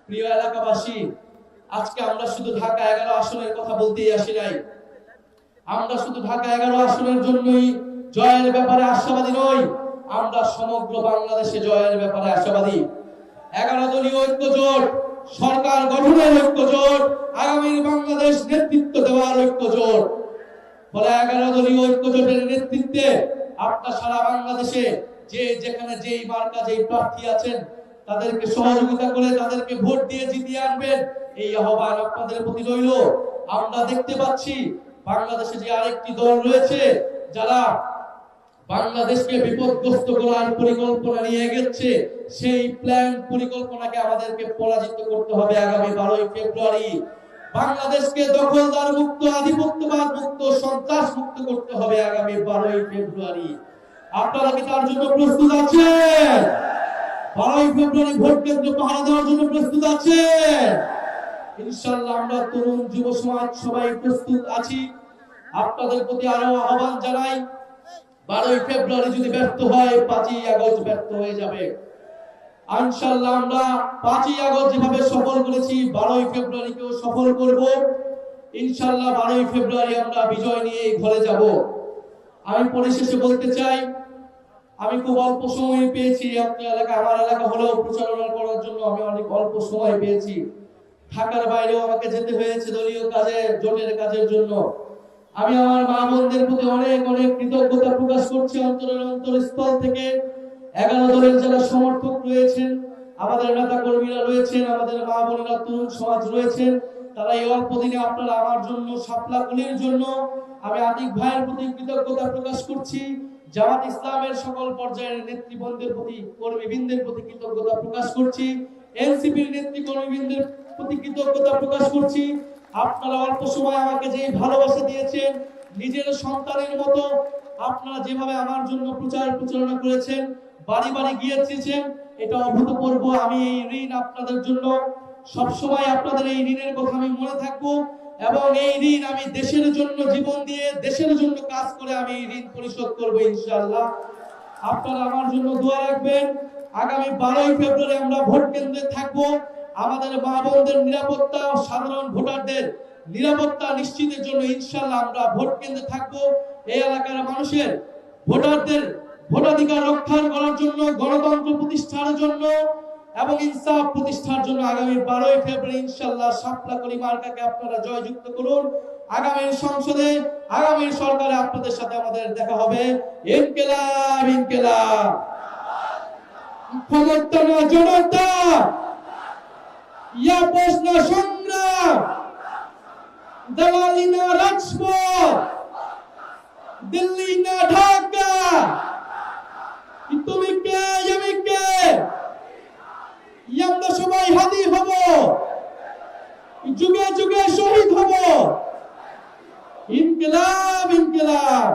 প্রিয় এলাকাবাসী, আজকে আমরা শুধু ঢাকা 11 আসনের কথা বলতেই আসি নাই। আমরা শুধু ঢাকা 11 আসনের জন্যই জয়ের ব্যাপারে আশাবাদী নই, আমরা সমগ্র বাংলাদেশে জয়ের ব্যাপারে আশাবাদী। 11 দলীয় ঐক্য জোট, সরকার গঠনের ঐক্য জোট, আগামীর বাংলাদেশ নেতৃত্ব দেওয়ার ঐক্য জোট। ফলে 11 দলীয় ঐক্য জোটের নেতৃত্বে আপনারা সারা বাংলাদেশে যে যেখানে যেই মার্কা যেই প্রার্থী আছেন তাদেরকে সহযোগিতা করে তাদেরকে ভোট দিয়ে জিতিয়ে আনবেন, এই আহ্বান আপনাদের প্রতি রইল। আমরা দেখতে পাচ্ছি বাংলাদেশে যে আরেকটি দল রয়েছে যারা বাংলাদেশকে বিপদগ্রস্ত করার পরিকল্পনা নিয়ে এগোচ্ছে, সেই প্ল্যান পরিকল্পনাকে আমাদেরকে পরাজিত করতে হবে আগামী 12ই ফেব্রুয়ারি। বাংলাদেশকে দখলদার মুক্ত, আধিপত্যবাদ মুক্ত, সন্ত্রাস মুক্ত করতে হবে আগামী 12ই ফেব্রুয়ারি। আপনারা কি তার জন্য প্রস্তুত আছেন? 12ই ফেব্রুয়ারি ভোট কেন্দ্র পাহারা দেওয়ার জন্য প্রস্তুত আছেন? ইনশাআল্লাহ আমরা তরুণ যুব সমাজ সবাই প্রস্তুত আছি। আপনাদের প্রতি আরো আহ্বান জানাই, 12ই ফেব্রুয়ারি যদি ব্যর্থ হয় 5ই আগস্ট ব্যর্থ হয়ে যাবে। ইনশাআল্লাহ আমরা 5ই আগস্ট যেভাবে সফল করেছি 12ই ফেব্রুয়ারিকেও সফল করব। ইনশাআল্লাহ 12ই ফেব্রুয়ারি আমরা বিজয় নিয়ে ঘরে যাব। আমি পরিশেষে বলতে চাই, আমি খুব অল্প সময় পেয়েছি আপনার এলাকা, আমার এলাকা হলেও প্রচারণা করার জন্য আমি অনেক অল্প সময় পেয়েছি। ঢাকার বাইরেও আমাকে যেতে হয়েছে দলীয় কাজে, জোটের কাজের জন্য। আমি আমার মা বোনদের প্রতি অনেক অনেক কৃতজ্ঞতা প্রকাশ করছি অন্তরের অন্তরস্থল থেকে। 11 দলের যারা সমর্থক রয়েছেন, আমাদের নেতা কর্মীরা রয়েছেন, আমাদের মা বোনেরা, তরুণ সমাজ রয়েছেন, তারা এই অল্প দিনে আপনারা আমার জন্য, শাপলা কলির জন্য আমি আতিক ভাইয়ের প্রতি কৃতজ্ঞতা প্রকাশ করছি। জামাত ইসলামের সকল পর্যায়ের নেতৃবৃন্দের প্রতি, কর্মীবৃন্দের প্রতি কৃতজ্ঞতা প্রকাশ করছি। এনসিপির নেতৃ কর্মীবৃন্দের প্রতি কৃতজ্ঞতা প্রকাশ করছি। আপনারা অল্প সময় আমাকে যে ভালোবাসা দিয়েছেন, নিজের সন্তানের মতো আপনারা যেভাবে আমার জন্য প্রচারণা করেছেন, বাড়ি বাড়ি গিয়েছেন, এটা অভূতপূর্ব। আমি এই ঋণ আপনাদের জন্য সবসময়, আপনাদের এই ঋণের কথা আমি মনে থাকবো এবং এই ঋণ আমি দেশের জন্য জীবন দিয়ে, দেশের জন্য কাজ করে আমি এই ঋণ পরিশোধ করবো ইনশাআল্লাহ। আপনারা আমার জন্য দোয়া রাখবেন। আগামী 12ই ফেব্রুয়ারি আমরা ভোট কেন্দ্রে থাকবো। আমাদের মা বোনদের নিরাপত্তা, সাধারণ ভোটারদের নিরাপত্তা নিশ্চিতের জন্য ইনশাআল্লাহ আমরা ভোট কেন্দ্রে থাকবো। এই এলাকার মানুষের, ভোটারদের ভোটাধিকার রক্ষা করার জন্য, গণতন্ত্র প্রতিষ্ঠার জন্য এবং ইনসাফ প্রতিষ্ঠার জন্য আগামী 12ই ফেব্রুয়ারি ইনশাআল্লাহ শাপলা কলি মার্কাকে আপনারা জয়যুক্ত করুন। আগামীর সংসদে, আগামীর সরকারে আপনাদের সাথে আমাদের দেখা হবে। ইনকিলাব ইনকিলাব, ক্ষমতা না জনতা, ইয়া প্রশ্ন সংগ্রাম, দালালি না রাজপথ, দিল্লি না ঢাকা, তুমি কে আমি কে, আমরা সবাই হাদি হব, যুগে যুগে শহীদ হব। ইনকিলাব ইনকিলাব।